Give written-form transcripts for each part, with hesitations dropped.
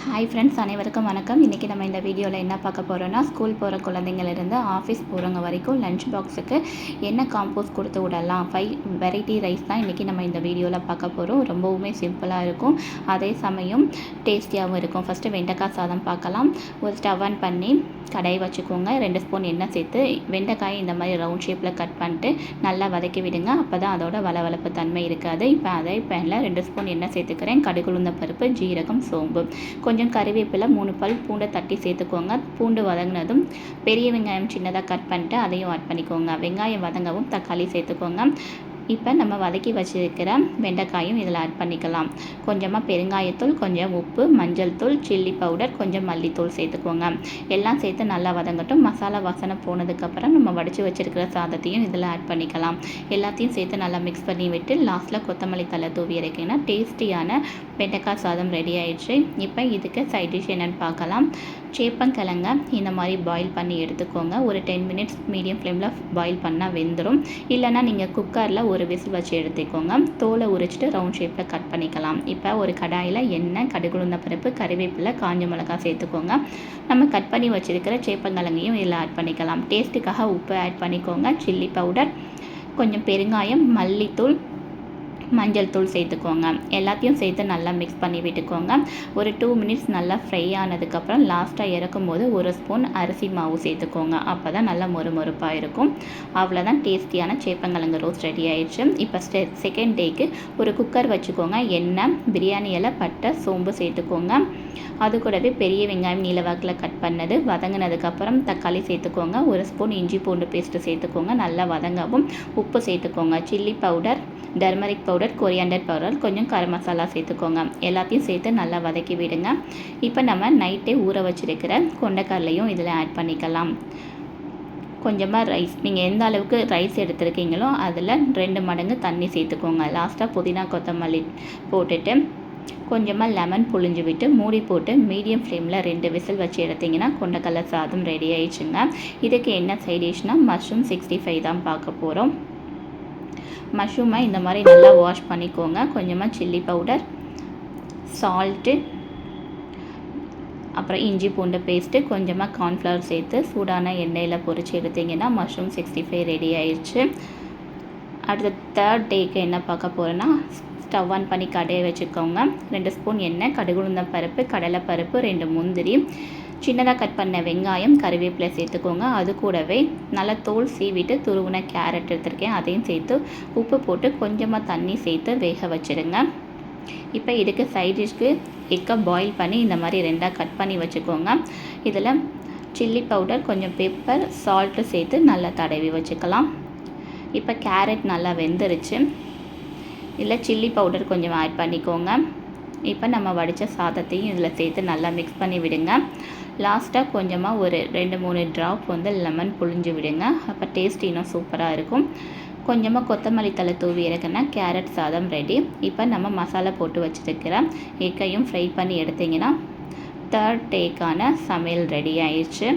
Hi friends, அனைவருக்கும் வணக்கம். இன்றைக்கி நம்ம இந்த வீடியோவில் என்ன பார்க்க போகிறோன்னா, ஸ்கூல் போகிற குழந்தைங்களிருந்து ஆஃபீஸ் போகிறவங்க வரைக்கும் லஞ்ச் பாக்ஸுக்கு என்ன காம்போஸ் கொடுத்து விடலாம். 5 வெரைட்டி ரைஸ் தான் இன்றைக்கி நம்ம இந்த வீடியோவில் பார்க்க போகிறோம். ரொம்பவுமே சிம்பிளாக இருக்கும், அதே சமயம் டேஸ்டியாகவும் இருக்கும். ஃபஸ்ட்டு வெண்டைக்காய் சாதம் பார்க்கலாம். ஒரு ஸ்டவ் ஆன் பண்ணி கடாய் வச்சுக்கோங்க. 2 ஸ்பூன் எண்ணெய் சேர்த்து வெண்டைக்காயை இந்த மாதிரி ரவுண்ட் ஷேப்பில் கட் பண்ணிட்டு நல்லா வதக்கி விடுங்க. அப்போ தான் அதோட வளவளப்பு தன்மை இருக்காது. இப்போ அதே பேனில் 2 ஸ்பூன் எண்ணெய் சேர்த்துக்கிறேன். கடுகு, உளுந்தம் பருப்பு, ஜீரகம், சோம்பு, கொஞ்சம் கறிவேப்பிலை, 3 பல் பூண்டை தட்டி சேர்த்துக்கோங்க. பூண்டு வதங்கினதும் பெரிய வெங்காயம் சின்னதாக கட் பண்ணிட்டு அதையும் ஆட் பண்ணிக்கோங்க. வெங்காயம் வதங்கவும் தக்காளி சேர்த்துக்கோங்க. இப்போ நம்ம வதக்கி வச்சுருக்கிற வெண்டைக்காயும் இதில் ஆட் பண்ணிக்கலாம். கொஞ்சமாக பெருங்காயத்தூள், கொஞ்சம் உப்பு, மஞ்சள் தூள், சில்லி பவுடர், கொஞ்சம் மல்லித்தூள் சேர்த்துக்கோங்க. எல்லாம் சேர்த்து நல்லா வதங்கட்டும். மசாலா வாசனை போனதுக்கப்புறம் நம்ம வடித்து வச்சுருக்கிற சாதத்தையும் இதில் ஆட் பண்ணிக்கலாம். எல்லாத்தையும் சேர்த்து நல்லா மிக்ஸ் பண்ணி விட்டு லாஸ்ட்டில் கொத்தமல்லி தழை தூவி இறக்கினா டேஸ்டியான வெண்டைக்காய் சாதம் ரெடி ஆயிடுச்சு. இப்போ இதுக்கு சைட் டிஷ் என்னென்னு பார்க்கலாம். சேப்பங்கிழங்க இந்த மாதிரி பாயில் பண்ணி எடுத்துக்கோங்க. ஒரு 10 மினிட்ஸ் மீடியம் ஃப்ளேமில் பாயில் பண்ணால் வெந்துடும். இல்லைனா நீங்கள் குக்கரில் ஒரு விசில் வச்சு எடுத்துக்கோங்க. தோலை உரிச்சிட்டு ரவுண்ட் ஷேப்பில் கட் பண்ணிக்கலாம். இப்போ ஒரு கடாயில் எண்ணெய், கடுகு, உளுந்தம் பருப்பு, கறிவேப்பிலை, காஞ்ச மிளகாய் சேர்த்துக்கோங்க. நம்ம கட் பண்ணி வச்சுருக்கிற சேப்பங்கிழங்கையும் இதில் ஆட் பண்ணிக்கலாம். டேஸ்ட்டுக்காக உப்பு ஆட் பண்ணிக்கோங்க. சில்லி பவுடர், கொஞ்சம் பெருங்காயம், மல்லித்தூள், மஞ்சள் தூள் சேர்த்துக்கோங்க. எல்லாத்தையும் சேர்த்து நல்லா மிக்ஸ் பண்ணி விட்டுக்கோங்க. ஒரு 2 மினிட்ஸ் நல்லா ஃப்ரை ஆனதுக்கப்புறம் லாஸ்ட்டாக இறக்கும் போது ஒரு ஸ்பூன் அரிசி மாவு சேர்த்துக்கோங்க. அப்போ தான் நல்லா மொறுமொறுப்பாக இருக்கும். அவ்வளோதான், டேஸ்டியான சேப்பங்கிழங்கு ரோஸ்ட் ரெடி ஆயிடுச்சு. இப்போ செகண்ட் டேக்கு ஒரு குக்கர் வச்சுக்கோங்க. எண்ணெய், பிரியாணி இலை, பட்டை, சோம்பு சேர்த்துக்கோங்க. அது கூடவே பெரிய வெங்காயம் நீலவாக்கில் கட் பண்ணது வதங்கினதுக்கப்புறம் தக்காளி சேர்த்துக்கோங்க. ஒரு ஸ்பூன் இஞ்சி பூண்டு பேஸ்ட்டு சேர்த்துக்கோங்க. நல்லா வதங்கவும் உப்பு சேர்த்துக்கோங்க. Chilli powder, turmeric powder, coriander powder, கொஞ்சம் கரம் மசாலா சேர்த்துக்கோங்க. எல்லாத்தையும் சேர்த்து நல்லா வதக்கி விடுங்க. இப்போ நம்ம நைட்டே ஊற வச்சுருக்கிற கொண்டைக்கடலையும் இதில் ஆட் பண்ணிக்கலாம். கொஞ்சமாக ரைஸ், நீங்கள் எந்த அளவுக்கு ரைஸ் எடுத்துருக்கீங்களோ அதில் 2 மடங்கு தண்ணி சேர்த்துக்கோங்க. லாஸ்ட்டாக புதினா கொத்தமல்லி போட்டுட்டு கொஞ்சமாக லெமன் புழிஞ்சு விட்டு மூடி போட்டு மீடியம் ஃப்ளேமில் 2 விசில் வச்சு எடுத்திங்கன்னா கொண்டைக்கடலை சாதம் ரெடி ஆயிடுச்சுங்க. இதுக்கு என்ன சைட் டிஷ்னால் மஷ்ரூம் 65 தான் பார்க்க போகிறோம். மஷ்ரூமை இந்த மாதிரி நல்லா வாஷ் பண்ணிக்கோங்க. கொஞ்சமாக சில்லி பவுடர், சால்ட்டு, அப்புறம் இஞ்சி பூண்டு பேஸ்ட்டு, கொஞ்சமாக கார்ன்ஃப்ளவர் சேர்த்து சூடான எண்ணெயில் பொரித்து எடுத்திங்கன்னா மஷ்ரூம் 65 ரெடி ஆயிடுச்சு. அடுத்த தேர்ட் டேக்கு என்ன பார்க்க போகிறேன்னா, ஸ்டவ் ஆன் பண்ணி கடாயை வச்சுக்கோங்க. 2 ஸ்பூன் எண்ணெய், கடுகு, உளுந்தம் பருப்பு, கடலைப்பருப்பு, 2 முந்திரி, சின்னதாக கட் பண்ண வெங்காயம், கறிவேப்பிலை சேர்த்துக்கோங்க. அது கூடவே நல்லா தோல் சீவிட்டு துருவின கேரட் எடுத்துருக்கேன், அதையும் சேர்த்து உப்பு போட்டு கொஞ்சமாக தண்ணி சேர்த்து வேக வச்சுருங்க. இப்போ இதுக்கு சைட் டிஷ்க்கு எக்கை பாயில் பண்ணி இந்த மாதிரி 2ஆக கட் பண்ணி வச்சுக்கோங்க. இதில் சில்லி பவுடர், கொஞ்சம் பெப்பர், சால்ட்டு சேர்த்து நல்லா தடவி வச்சுக்கலாம். இப்போ கேரட் நல்லா வெந்துருச்சு. இதில் சில்லி பவுடர் கொஞ்சம் ஆட் பண்ணிக்கோங்க. இப்போ நம்ம வடித்த சாதத்தையும் இதில் சேர்த்து நல்லா மிக்ஸ் பண்ணி விடுங்க. லாஸ்ட்டாக கொஞ்சமாக ஒரு 2-3 ட்ராப் லெமன் புழிஞ்சு விடுங்க. அப்போ டேஸ்ட் இன்னும் சூப்பராக இருக்கும். கொஞ்சமாக கொத்தமல்லி தழை தூவி இறக்குனா கேரட் சாதம் ரெடி. இப்போ நம்ம மசாலா போட்டு வச்சுருக்கிற எக்கையும் ஃப்ரை பண்ணி எடுத்திங்கன்னா தேர்ட் டேக்கான சமையல் ரெடி ஆயிடுச்சு.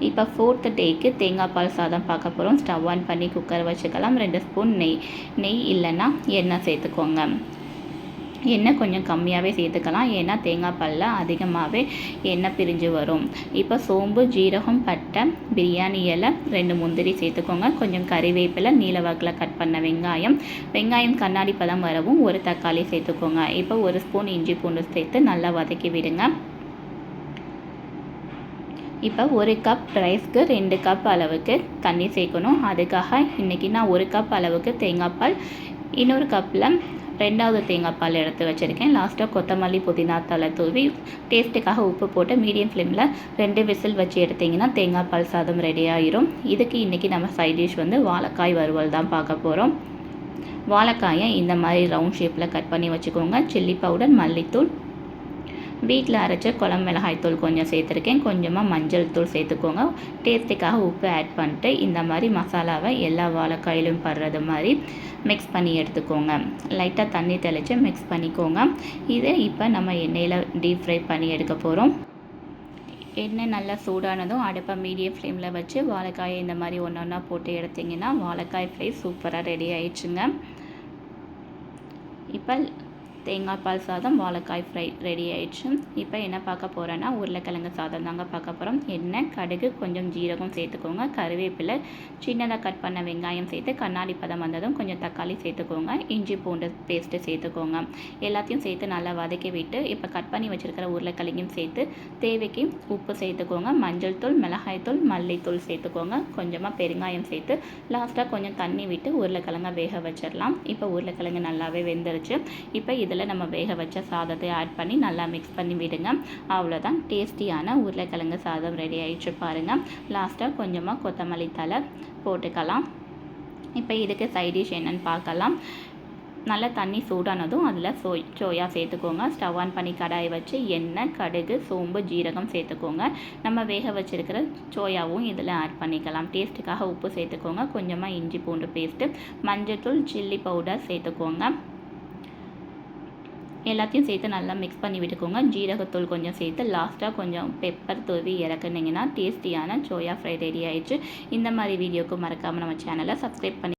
இப்போ 4th டேக்கு தேங்காய் பால் சாதம் பார்க்க போகிறோம். ஸ்டவ் ஆன் பண்ணி குக்கர் வச்சுக்கலாம். 2 ஸ்பூன் நெய் இல்லைன்னா எண்ணெய் சேர்த்துக்கோங்க. எண்ணெய் கொஞ்சம் கம்மியாகவே சேர்த்துக்கலாம், ஏன்னா தேங்காய் பாலில் அதிகமாகவே எண்ணெய் பிரிஞ்சு வரும். இப்போ சோம்பு, ஜீரகம், பட்டை, பிரியாணி இலை, 2 முந்திரி சேர்த்துக்கோங்க. கொஞ்சம் கறிவேப்பிலை, நீலவாக்கில் கட் பண்ண வெங்காயம் கண்ணாடி பதம் வரவும் ஒரு தக்காளி சேர்த்துக்கோங்க. இப்போ 1 ஸ்பூன் இஞ்சி பூண்டு சேர்த்து நல்லா வதக்கி விடுங்க. இப்போ 1 கப் ரைஸ்க்கு 2 கப் அளவுக்கு தண்ணி சேர்க்கணும். அதுக்காக இன்றைக்கி நான் 1 கப் அளவுக்கு தேங்காய் பால், இன்னொரு கப்பில் 2வது தேங்காய் பால் எடுத்து வச்சுருக்கேன். லாஸ்ட்டாக கொத்தமல்லி, புதினா தழை தூவி டேஸ்ட்டுக்காக உப்பு போட்டு மீடியம் ஃப்ளேமில் 2 விசில் வச்சு எடுத்திங்கன்னா தேங்காய் பால் சாதம் ரெடி ஆகிரும். இதுக்கு இன்றைக்கி நம்ம சைட் டிஷ் வாழைக்காய் வறுவல் தான் பார்க்க போகிறோம். வாழைக்காயை இந்த மாதிரி ரவுண்ட் ஷேப்பில் கட் பண்ணி வச்சுக்கோங்க. சில்லி பவுடர், மல்லித்தூள், வீட்டில் அரைச்ச குழம்பு மிளகாய் தூள் கொஞ்சம் சேர்த்துருக்கேன். கொஞ்சமாக மஞ்சள் தூள் சேர்த்துக்கோங்க. டேஸ்ட்டுக்காக உப்பு ஆட் பண்ணிட்டு இந்த மாதிரி மசாலாவை எல்லா வாழைக்காயிலும் படுறது மாதிரி மிக்ஸ் பண்ணி எடுத்துக்கோங்க. லைட்டாக தண்ணி தெளித்து மிக்ஸ் பண்ணிக்கோங்க. இதை இப்போ நம்ம எண்ணெயில் டீப் ஃப்ரை பண்ணி எடுக்க போகிறோம். எண்ணெய் நல்லா சூடானதும் அடுப்பை மீடியம் ஃப்ளேமில் வச்சு வாழைக்காயை இந்த மாதிரி ஒன்றா போட்டு எடுத்திங்கன்னா வாழைக்காய் ஃப்ரை சூப்பராக ரெடி ஆயிடுச்சுங்க. இப்போ தேங்காய் பால் சாதம், வாழைக்காய் ஃப்ரை ரெடி ஆயிடுச்சு. இப்போ என்ன பார்க்க போகிறோன்னா உருளைக்கிழங்கு சாதம் தாங்க பார்க்க போகிறோம். எண்ணெய், கடுகு, கொஞ்சம் ஜீரகம் சேர்த்துக்கோங்க. கருவேப்பிலை, சின்னதாக கட் பண்ண வெங்காயம் சேர்த்து கண்ணாடி பதம் வந்ததும் கொஞ்சம் தக்காளி சேர்த்துக்கோங்க. இஞ்சி பூண்டு பேஸ்ட்டு சேர்த்துக்கோங்க. எல்லாத்தையும் சேர்த்து நல்லா வதக்கி விட்டு இப்போ கட் பண்ணி வச்சுருக்கிற உருளைக்கிழங்கையும் சேர்த்து தேவைக்கு உப்பு சேர்த்துக்கோங்க. மஞ்சள் தூள், மிளகாய்த்தூள், மல்லித்தூள் சேர்த்துக்கோங்க. கொஞ்சமாக பெருங்காயம் சேர்த்து லாஸ்ட்டாக கொஞ்சம் தண்ணி விட்டு உருளைக்கிழங்கை வேக வச்சிடலாம். இப்போ உருளைக்கிழங்கு நல்லாவே வெந்துருச்சு. இப்போ இதில் நம்ம வேக வச்ச சாதத்தை ஆட் பண்ணி நல்லா மிக்ஸ் பண்ணி விடுங்க. அவ்வளோதான், டேஸ்டியான உருளைக்கிழங்கு சாதம் ரெடி ஆயிடுச்சு பாருங்கள். லாஸ்ட்டாக கொஞ்சமாக கொத்தமல்லி தழை போட்டுக்கலாம். இப்போ இதுக்கு சைட் டிஷ் என்னன்னு பார்க்கலாம். நல்லா தண்ணி சூடானதும் அதில் சோயா சேர்த்துக்கோங்க. ஸ்டவ் ஆன் பண்ணி கடாயை வச்சு எண்ணெய், கடுகு, சோம்பு, ஜீரகம் சேர்த்துக்கோங்க. நம்ம வேக வச்சுருக்கிற சோயாவும் இதில் ஆட் பண்ணிக்கலாம். டேஸ்ட்டுக்காக உப்பு சேர்த்துக்கோங்க. கொஞ்சமாக இஞ்சி பூண்டு பேஸ்ட்டு, மஞ்சள்தூள், சில்லி பவுடர் சேர்த்துக்கோங்க. எல்லாத்தையும் சேர்த்து நல்லா மிக்ஸ் பண்ணி விட்டுக்கோங்க. ஜீரகத்தூள் கொஞ்சம் சேர்த்து லாஸ்ட்டாக கொஞ்சம் பெப்பர் தூவி இறக்குனீங்கன்னா டேஸ்டியான சோயா ஃப்ரை ரெடி ஆயிடுச்சு. இந்த மாதிரி வீடியோக்கு மறக்காமல் நம்ம சேனலை சப்ஸ்கிரைப் பண்ணி